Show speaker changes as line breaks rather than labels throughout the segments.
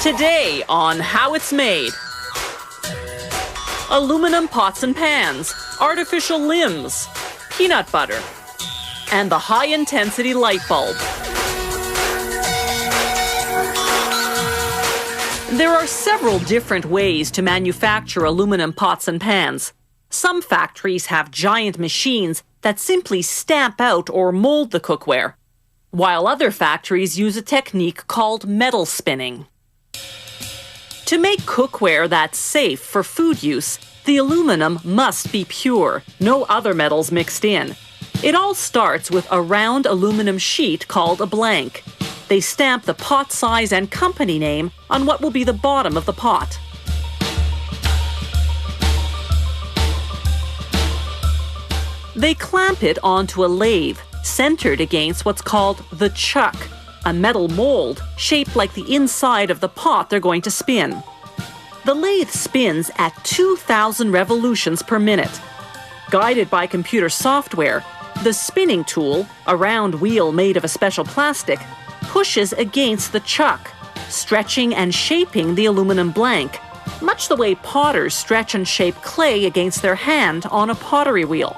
Today on How It's Made. Aluminum pots and pans, artificial limbs, peanut butter, and the high-intensity light bulb. There are several different ways to manufacture aluminum pots and pans. Some factories have giant machines that simply stamp out or mold the cookware, while other factories use a technique called metal spinning. To make cookware that's safe for food use, the aluminum must be pure, no other metals mixed in. It all starts with a round aluminum sheet called a blank. They stamp the pot size and company name on what will be the bottom of the pot. They clamp it onto a lathe, centered against what's called the chuck, a metal mold shaped like the inside of the pot they're going to spin. The lathe spins at 2,000 revolutions per minute. Guided by computer software, the spinning tool, a round wheel made of a special plastic, pushes against the chuck, stretching and shaping the aluminum blank, much the way potters stretch and shape clay against their hand on a pottery wheel.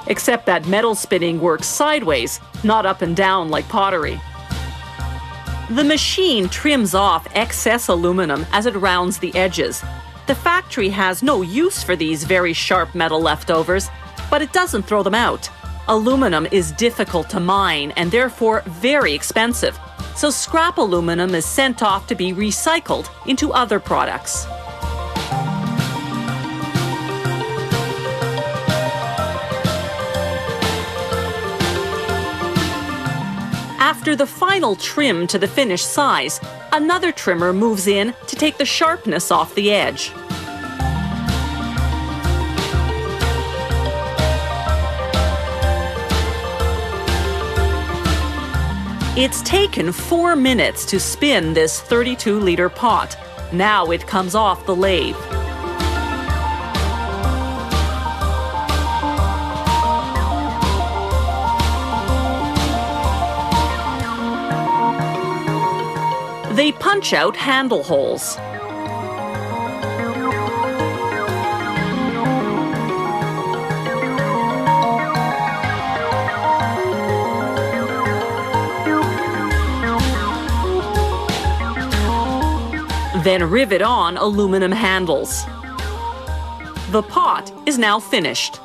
Except that metal spinning works sideways, not up and down like pottery. The machine trims off excess aluminum as it rounds the edges. The factory has no use for these very sharp metal leftovers, but it doesn't throw them out. Aluminum is difficult to mine and therefore very expensive, so scrap aluminum is sent off to be recycled into other products. After the final trim to the finished size, another trimmer moves in to take the sharpness off the edge. It's taken 4 minutes to spin this 32-liter pot. Now it comes off the lathe. They punch out handle holes. Then rivet on aluminum handles. The pot is now finished.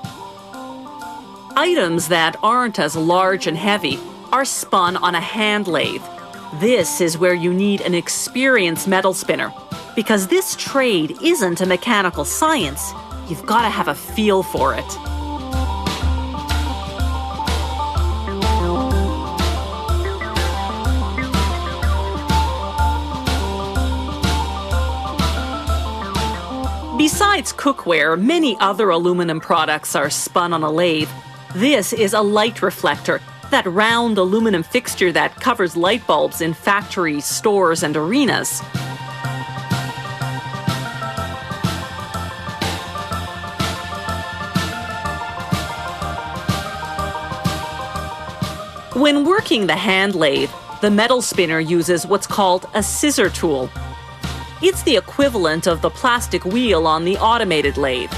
Items that aren't as large and heavy are spun on a hand lathe. This is where you need an experienced metal spinner. Because this trade isn't a mechanical science, you've got to have a feel for it. Besides cookware, many other aluminum products are spun on a lathe. This is a light reflector, that round aluminum fixture that covers light bulbs in factories, stores, and arenas. When working the hand lathe, the metal spinner uses what's called a scissor tool. It's the equivalent of the plastic wheel on the automated lathe.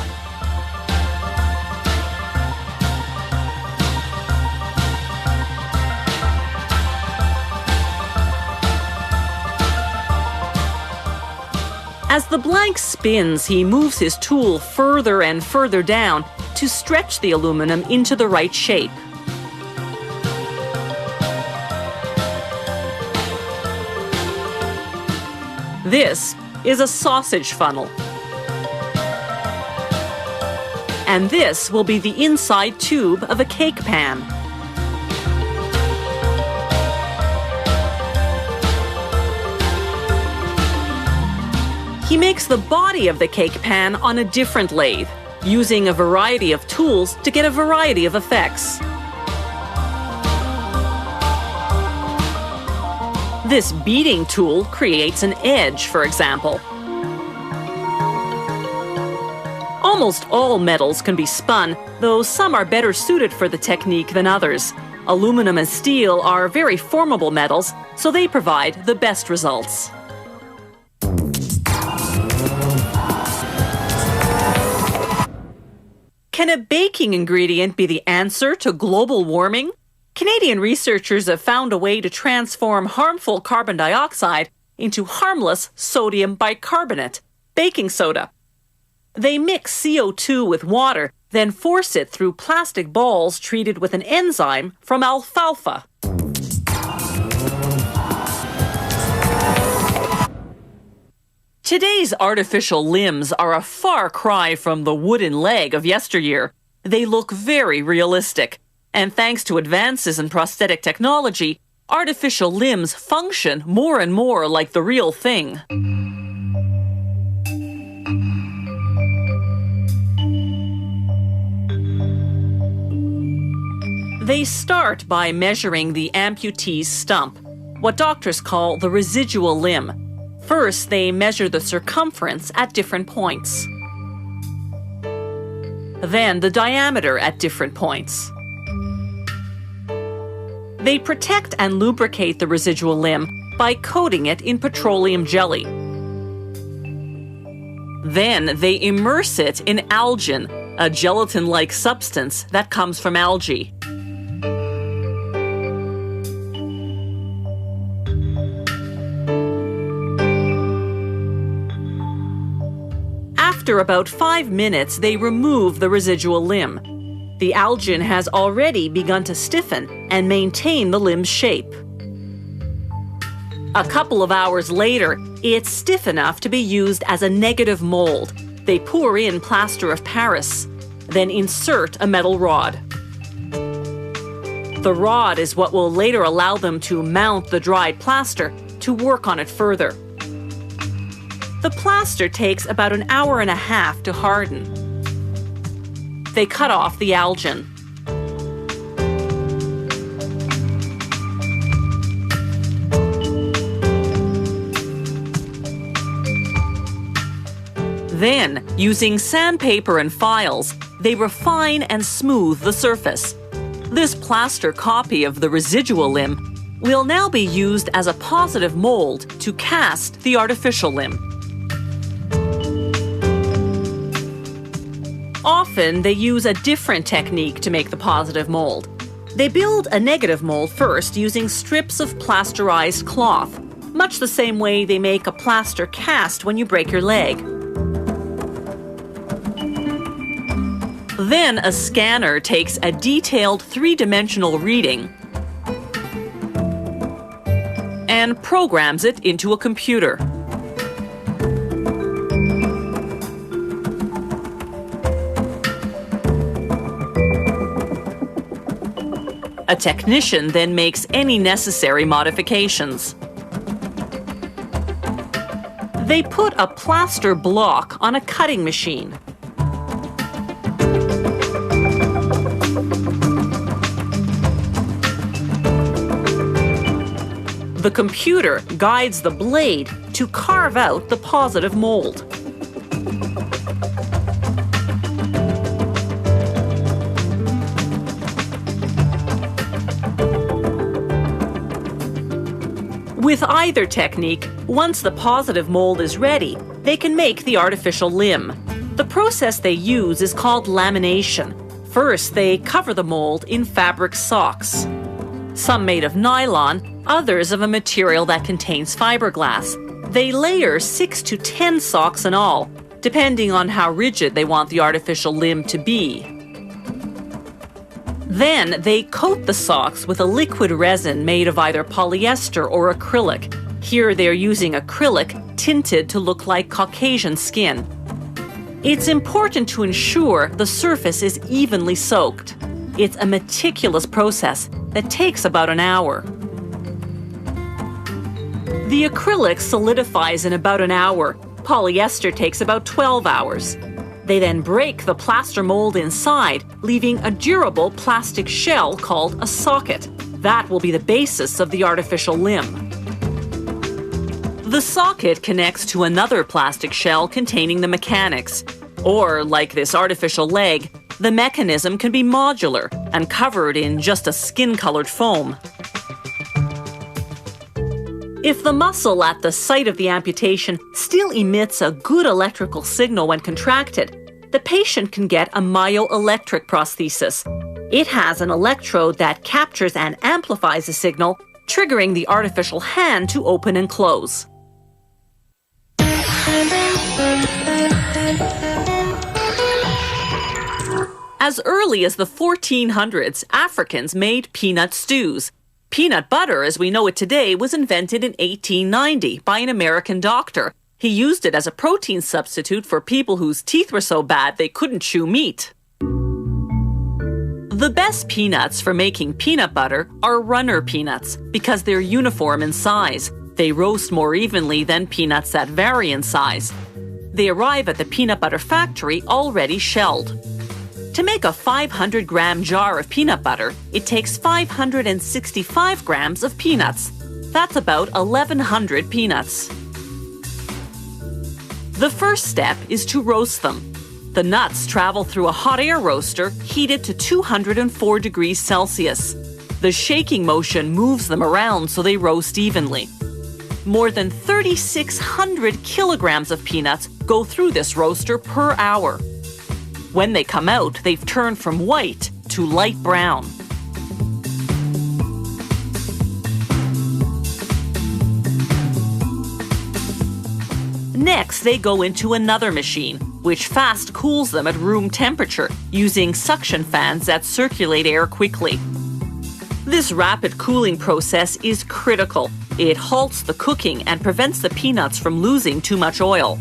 As the blank spins, he moves his tool further and further down to stretch the aluminum into the right shape. This is a sausage funnel. And this will be the inside tube of a cake pan. He makes the body of the cake pan on a different lathe, using a variety of tools to get a variety of effects. This beading tool creates an edge, for example. Almost all metals can be spun, though some are better suited for the technique than others. Aluminum and steel are very formable metals, so they provide the best results. Can a baking ingredient be the answer to global warming? Canadian researchers have found a way to transform harmful carbon dioxide into harmless sodium bicarbonate, baking soda. They mix CO2 with water, then force it through plastic balls treated with an enzyme from alfalfa. Today's artificial limbs are a far cry from the wooden leg of yesteryear. They look very realistic, and thanks to advances in prosthetic technology, artificial limbs function more and more like the real thing. They start by measuring the amputee's stump, what doctors call the residual limb. First, they measure the circumference at different points. Then the diameter at different points. They protect and lubricate the residual limb by coating it in petroleum jelly. Then they immerse it in algin, a gelatin-like substance that comes from algae. After about 5 minutes, they remove the residual limb. The algin has already begun to stiffen and maintain the limb's shape. A couple of hours later, it's stiff enough to be used as a negative mold. They pour in plaster of Paris, then insert a metal rod. The rod is what will later allow them to mount the dried plaster to work on it further. The plaster takes about an hour and a half to harden. They cut off the algin. Then, using sandpaper and files, they refine and smooth the surface. This plaster copy of the residual limb will now be used as a positive mold to cast the artificial limb. Often, they use a different technique to make the positive mold. They build a negative mold first using strips of plasterized cloth, much the same way they make a plaster cast when you break your leg. Then a scanner takes a detailed three-dimensional reading and programs it into a computer. A technician then makes any necessary modifications. They put a plaster block on a cutting machine. The computer guides the blade to carve out the positive mold. With either technique, once the positive mold is ready, they can make the artificial limb. The process they use is called lamination. First, they cover the mold in fabric socks. Some made of nylon, others of a material that contains fiberglass. They layer 6 to 10 socks in all, depending on how rigid they want the artificial limb to be. Then they coat the socks with a liquid resin made of either polyester or acrylic. Here they're using acrylic tinted to look like Caucasian skin. It's important to ensure the surface is evenly soaked. It's a meticulous process that takes about an hour. The acrylic solidifies in about an hour. Polyester takes about 12 hours. They then break the plaster mold inside, leaving a durable plastic shell called a socket. That will be the basis of the artificial limb. The socket connects to another plastic shell containing the mechanics. Or, like this artificial leg, the mechanism can be modular and covered in just a skin-colored foam. If the muscle at the site of the amputation still emits a good electrical signal when contracted, the patient can get a myoelectric prosthesis. It has an electrode that captures and amplifies a signal, triggering the artificial hand to open and close. As early as the 1400s, Africans made peanut stews. Peanut butter, as we know it today, was invented in 1890 by an American doctor. He used it as a protein substitute for people whose teeth were so bad they couldn't chew meat. The best peanuts for making peanut butter are runner peanuts because they're uniform in size. They roast more evenly than peanuts that vary in size. They arrive at the peanut butter factory already shelled. To make a 500-gram jar of peanut butter, it takes 565 grams of peanuts. That's about 1,100 peanuts. The first step is to roast them. The nuts travel through a hot air roaster heated to 204 degrees Celsius. The shaking motion moves them around so they roast evenly. More than 3,600 kilograms of peanuts go through this roaster per hour. When they come out, they've turned from white to light brown. Next, they go into another machine, which fast cools them at room temperature using suction fans that circulate air quickly. This rapid cooling process is critical. It halts the cooking and prevents the peanuts from losing too much oil.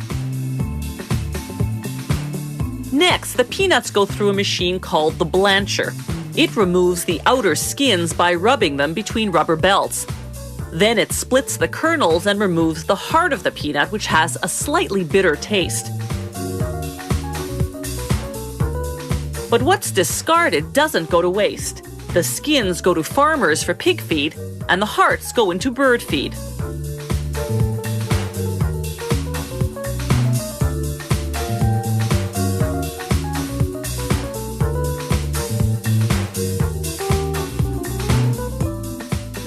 Next, the peanuts go through a machine called the blancher. It removes the outer skins by rubbing them between rubber belts. Then it splits the kernels and removes the heart of the peanut, which has a slightly bitter taste. But what's discarded doesn't go to waste. The skins go to farmers for pig feed, and the hearts go into bird feed.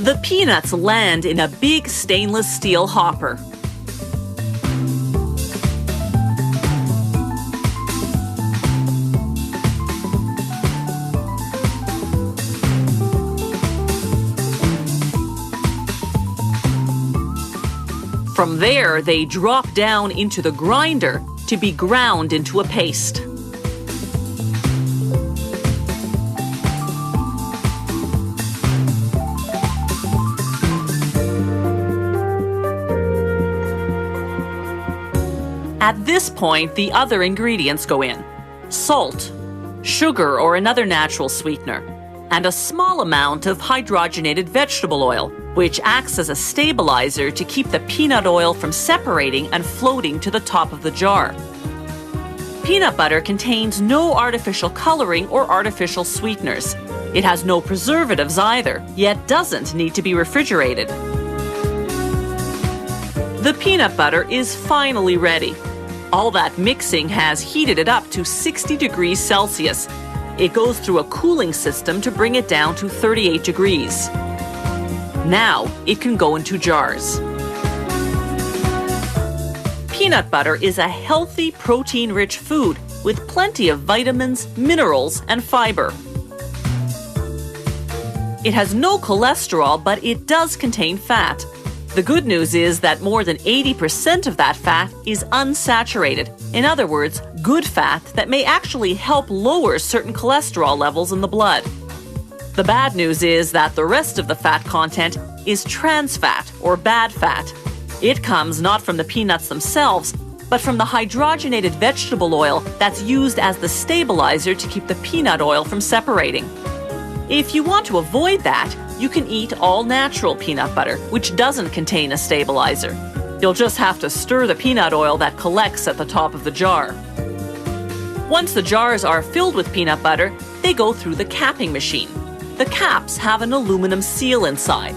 The peanuts land in a big stainless steel hopper. From there, they drop down into the grinder to be ground into a paste. At this point, the other ingredients go in: salt, sugar or another natural sweetener, and a small amount of hydrogenated vegetable oil, which acts as a stabilizer to keep the peanut oil from separating and floating to the top of the jar. Peanut butter contains no artificial coloring or artificial sweeteners. It has no preservatives either, yet doesn't need to be refrigerated. The peanut butter is finally ready. All that mixing has heated it up to 60 degrees Celsius. It goes through a cooling system to bring it down to 38 degrees. Now it can go into jars. Peanut butter is a healthy, protein-rich food with plenty of vitamins, minerals, and fiber. It has no cholesterol, but it does contain fat. The good news is that more than 80% of that fat is unsaturated. In other words, good fat that may actually help lower certain cholesterol levels in the blood. The bad news is that the rest of the fat content is trans fat or bad fat. It comes not from the peanuts themselves, but from the hydrogenated vegetable oil that's used as the stabilizer to keep the peanut oil from separating. If you want to avoid that, you can eat all-natural peanut butter, which doesn't contain a stabilizer. You'll just have to stir the peanut oil that collects at the top of the jar. Once the jars are filled with peanut butter, they go through the capping machine. The caps have an aluminum seal inside.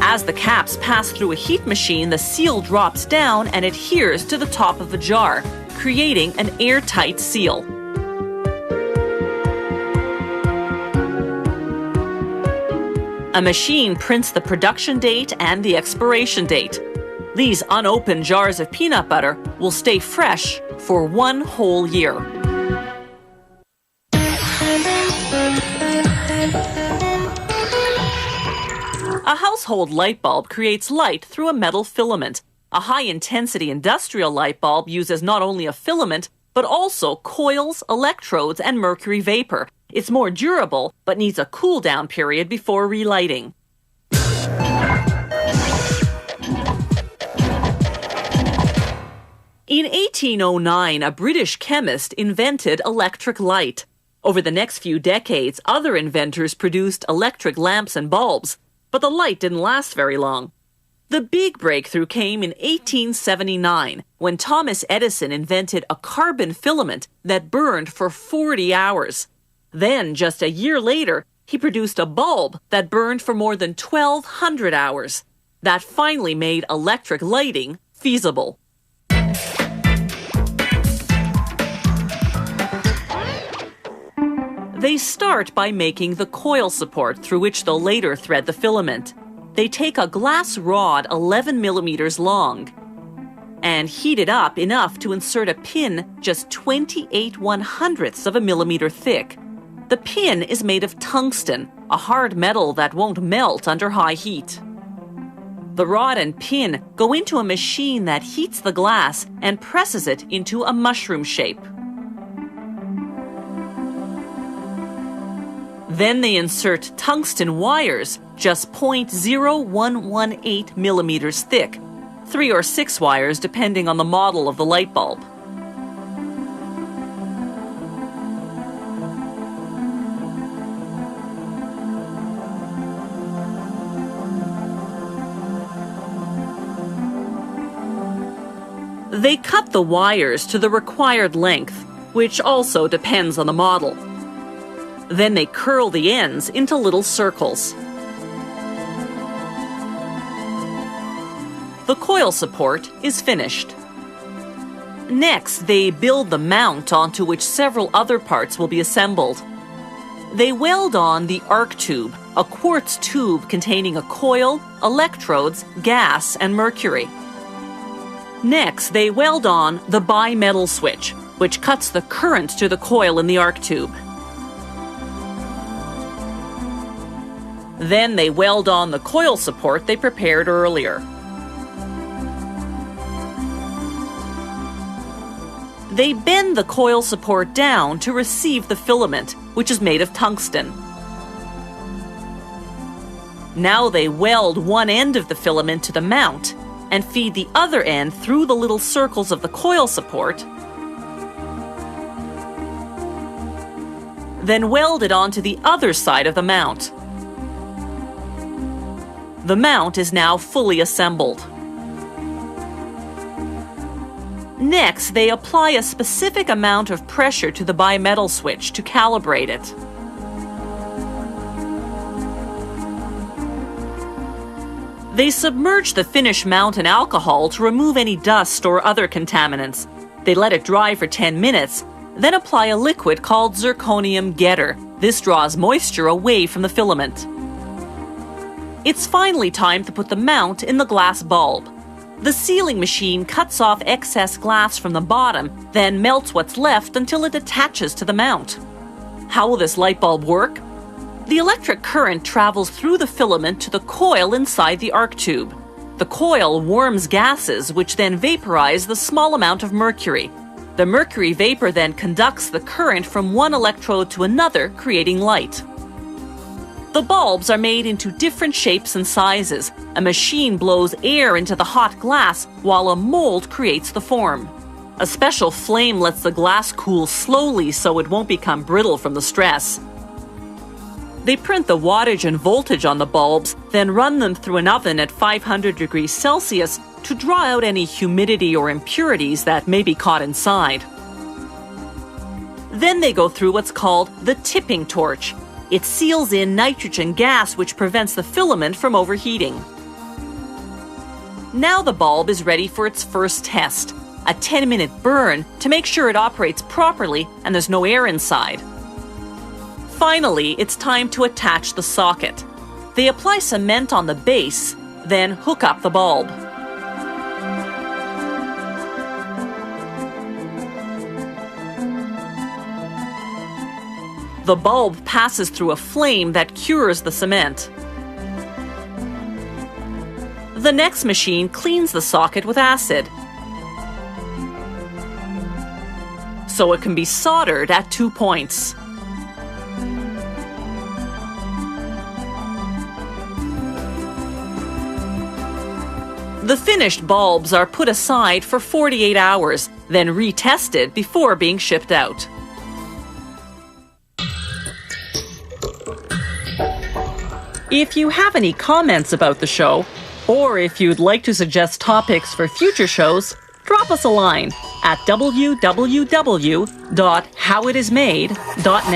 As the caps pass through a heat machine, the seal drops down and adheres to the top of the jar, creating an airtight seal. A machine prints the production date and the expiration date. These unopened jars of peanut butter will stay fresh for 1 whole year. A household light bulb creates light through a metal filament. A high-intensity industrial light bulb uses not only a filament, but also coils, electrodes, and mercury vapor. It's more durable, but needs a cool-down period before relighting. In 1809, a British chemist invented electric light. Over the next few decades, other inventors produced electric lamps and bulbs, but the light didn't last very long. The big breakthrough came in 1879, when Thomas Edison invented a carbon filament that burned for 40 hours. Then, just a year later, he produced a bulb that burned for more than 1,200 hours. That finally made electric lighting feasible. They start by making the coil support through which they'll later thread the filament. They take a glass rod 11 millimeters long and heat it up enough to insert a pin just 28/100ths of a millimeter thick. The pin is made of tungsten, a hard metal that won't melt under high heat. The rod and pin go into a machine that heats the glass and presses it into a mushroom shape. Then they insert tungsten wires just 0.0118 millimeters thick, 3 or 6 wires depending on the model of the light bulb. They cut the wires to the required length, which also depends on the model. Then they curl the ends into little circles. The coil support is finished. Next, they build the mount onto which several other parts will be assembled. They weld on the arc tube, a quartz tube containing a coil, electrodes, gas, and mercury. Next, they weld on the bimetal switch, which cuts the current to the coil in the arc tube. Then they weld on the coil support they prepared earlier. They bend the coil support down to receive the filament, which is made of tungsten. Now they weld one end of the filament to the mount and feed the other end through the little circles of the coil support, then weld it onto the other side of the mount. The mount is now fully assembled. Next, they apply a specific amount of pressure to the bimetal switch to calibrate it. They submerge the finished mount in alcohol to remove any dust or other contaminants. They let it dry for 10 minutes, then apply a liquid called zirconium getter. This draws moisture away from the filament. It's finally time to put the mount in the glass bulb. The sealing machine cuts off excess glass from the bottom, then melts what's left until it attaches to the mount. How will this light bulb work? The electric current travels through the filament to the coil inside the arc tube. The coil warms gases, which then vaporize the small amount of mercury. The mercury vapor then conducts the current from one electrode to another, creating light. The bulbs are made into different shapes and sizes. A machine blows air into the hot glass while a mold creates the form. A special flame lets the glass cool slowly so it won't become brittle from the stress. They print the wattage and voltage on the bulbs, then run them through an oven at 500 degrees Celsius to draw out any humidity or impurities that may be caught inside. Then they go through what's called the tipping torch. It seals in nitrogen gas, which prevents the filament from overheating. Now the bulb is ready for its first test, a 10-minute burn to make sure it operates properly and there's no air inside. Finally, it's time to attach the socket. They apply cement on the base, then hook up the bulb. The bulb passes through a flame that cures the cement. The next machine cleans the socket with acid, so it can be soldered at 2 points. The finished bulbs are put aside for 48 hours, then retested before being shipped out. If you have any comments about the show, or if you'd like to suggest topics for future shows, drop us a line at www.howitismade.net.